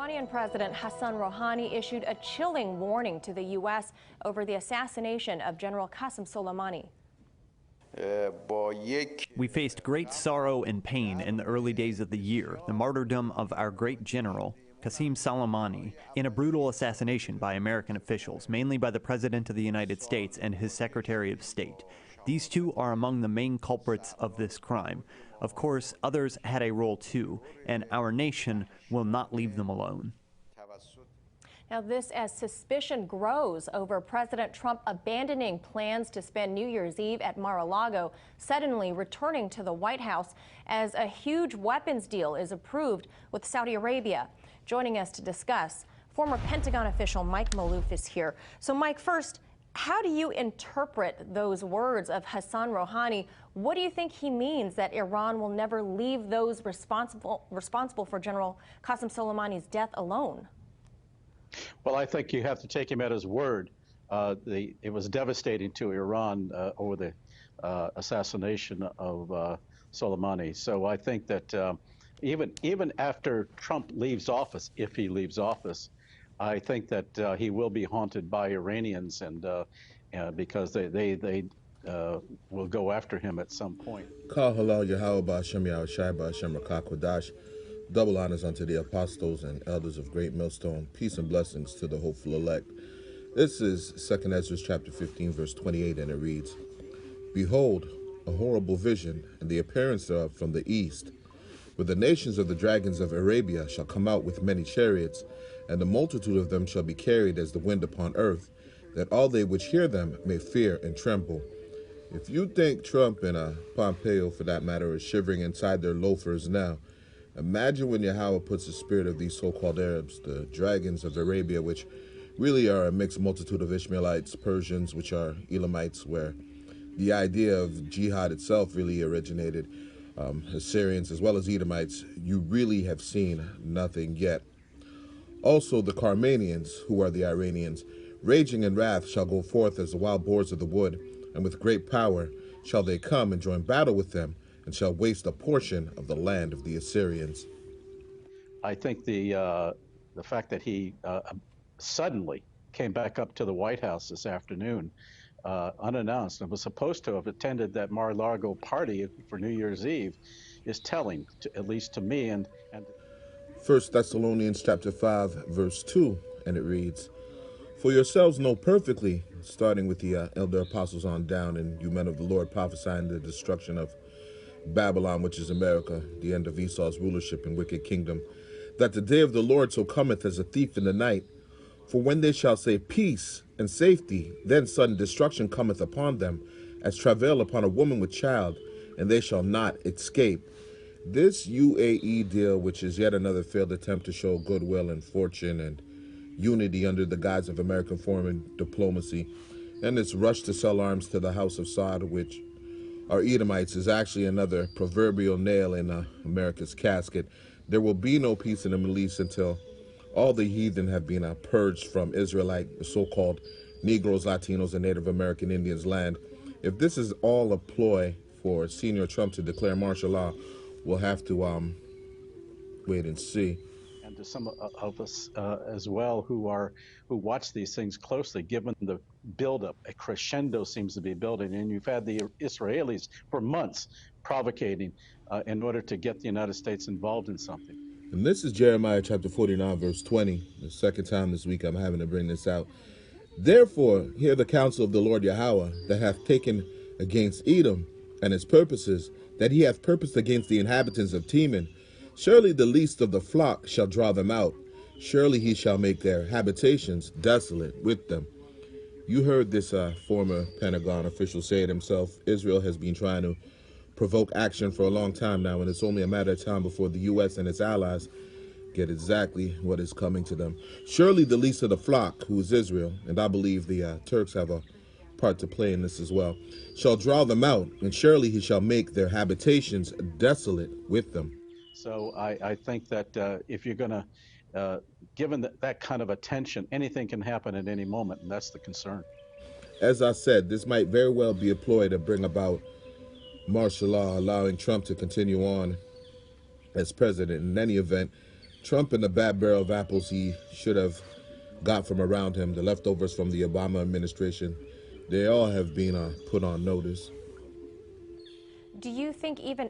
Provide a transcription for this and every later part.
Iranian President Hassan Rouhani issued a chilling warning to the U.S. over the assassination of General Qasem Soleimani. We faced great sorrow and pain in the early days of the year, the martyrdom of our great general, Qasem Soleimani, in a brutal assassination by American officials, mainly by the President of the United States and his Secretary of State. These two are among the main culprits of this crime. Of course, others had a role too, and our nation will not leave them alone. Now, this as suspicion grows over President Trump abandoning plans to spend New Year's Eve at Mar-a-Lago, suddenly returning to the White House as a huge weapons deal is approved with Saudi Arabia. Joining us to discuss, former Pentagon official Mike Maloof is here. So, Mike, first, how do you interpret those words of Hassan Rouhani? What do you think he means that Iran will never leave those responsible for General Qasem Soleimani's death alone? Well, I think you have to take him at his word. It was devastating to Iran over the assassination of Soleimani. So I think that even after Trump leaves office, if he leaves office, I think that he will be haunted by Iranians, and because they will go after him at some point. Kal halal Yahweh Ba'Shem Yahushai Ba'Shem Rakah Kodash. Double honors unto the apostles and elders of Great Millstone. Peace and blessings to the hopeful elect. This is 2 Ezra chapter 15, verse 28, and it reads, Behold, a horrible vision, and the appearance thereof from the east, where the nations of the dragons of Arabia shall come out with many chariots, and the multitude of them shall be carried as the wind upon earth, that all they which hear them may fear and tremble. If you think Trump and Pompeo, for that matter, is shivering inside their loafers now, imagine when Yahweh puts the spirit of these so-called Arabs, the dragons of Arabia, which really are a mixed multitude of Ishmaelites, Persians, which are Elamites, where the idea of jihad itself really originated, Assyrians as well as Edomites. You really have seen nothing yet. Also the Carmanians, who are the Iranians, raging in wrath, shall go forth as the wild boars of the wood, and with great power shall they come and join battle with them, and shall waste a portion of the land of the Assyrians. I think the fact that he suddenly came back up to the White House this afternoon, unannounced, and was supposed to have attended that Mar-a-Lago party for New Year's Eve, is telling, at least to me. And 1 Thessalonians chapter 5, verse 2, and it reads, For yourselves know perfectly, starting with the elder apostles on down, and you men of the Lord prophesying the destruction of Babylon, which is America, the end of Esau's rulership and wicked kingdom, that the day of the Lord so cometh as a thief in the night. For when they shall say peace and safety, then sudden destruction cometh upon them, as travail upon a woman with child, and they shall not escape. This UAE deal, which is yet another failed attempt to show goodwill and fortune and unity under the guise of American foreign diplomacy, and its rush to sell arms to the House of Saud, which are Edomites, is actually another proverbial nail in America's casket. There will be no peace in the Middle East until all the heathen have been purged from Israelite, the so-called Negroes, Latinos, and Native American Indians land. If this is all a ploy for Senior Trump to declare martial law, we'll have to wait and see. And to some of us as well who watch these things closely, given the buildup, a crescendo seems to be building, and you've had the Israelis for months provocating in order to get the United States involved in something. And this is Jeremiah chapter 49, verse 20. The second time this week I'm having to bring this out. Therefore, hear the counsel of the Lord Yahweh, that hath taken against Edom and his purposes, that he hath purposed against the inhabitants of Teman. Surely the least of the flock shall draw them out. Surely he shall make their habitations desolate with them. You heard this former Pentagon official say it himself. Israel has been trying to provoke action for a long time now, and it's only a matter of time before the U.S. and its allies get exactly what is coming to them. Surely the least of the flock, who is Israel, and I believe the Turks have a part to play in this as well, shall draw them out, and surely he shall make their habitations desolate with them. So I think that if you're going to, given that kind of attention, anything can happen at any moment, and that's the concern. As I said, this might very well be a ploy to bring about martial law, allowing Trump to continue on as president. In any event, Trump and the bad barrel of apples he should have got from around him, the leftovers from the Obama administration, they all have been put on notice. Do you think even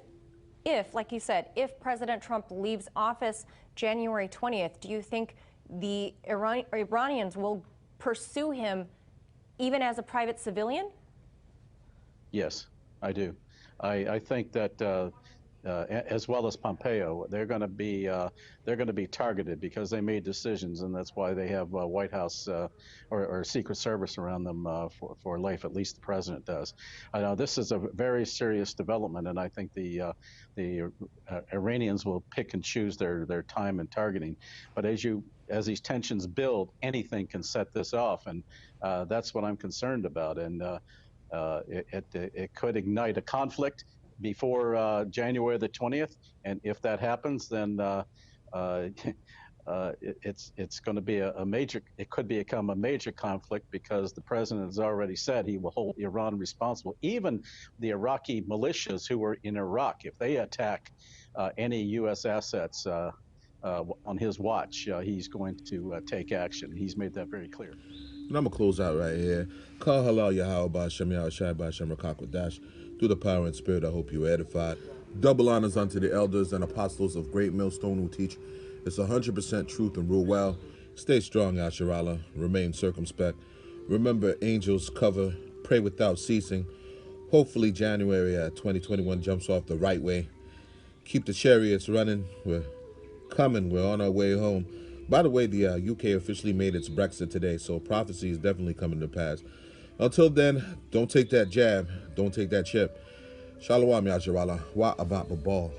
if, like you said, if President Trump leaves office January 20th, do you think the Iranians will pursue him even as a private civilian? Yes, I do. I think that as well as Pompeo, they're going to be targeted because they made decisions, and that's why they have White House or Secret Service around them for life. At least the president does. I know this is a very serious development, and I think the Iranians will pick and choose their time and targeting. But as these tensions build, anything can set this off, and that's what I'm concerned about. And it could ignite a conflict before January the 20th, and if that happens, then it's going to be a major. It could become a major conflict because the president has already said he will hold Iran responsible. Even the Iraqi militias who were in Iraq, if they attack any U.S. assets on his watch, he's going to take action. He's made that very clear. And I'm going to close out right here. Kal halal Yahweh Ba'Shem Yahushai Ba'Shem Rakakwadash. Through the power and spirit, I hope you are edified. Double honors unto the elders and apostles of Great Millstone who teach it's 100% truth and rule well. Stay strong, Asherallah. Remain circumspect. Remember, angels cover. Pray without ceasing. Hopefully, January 2021 jumps off the right way. Keep the chariots running. We're coming. We're on our way home. By the way, the UK officially made its Brexit today, so prophecy is definitely coming to pass. Until then, don't take that jab. Don't take that chip. Shalom, Yasharallah. Wa abat babal.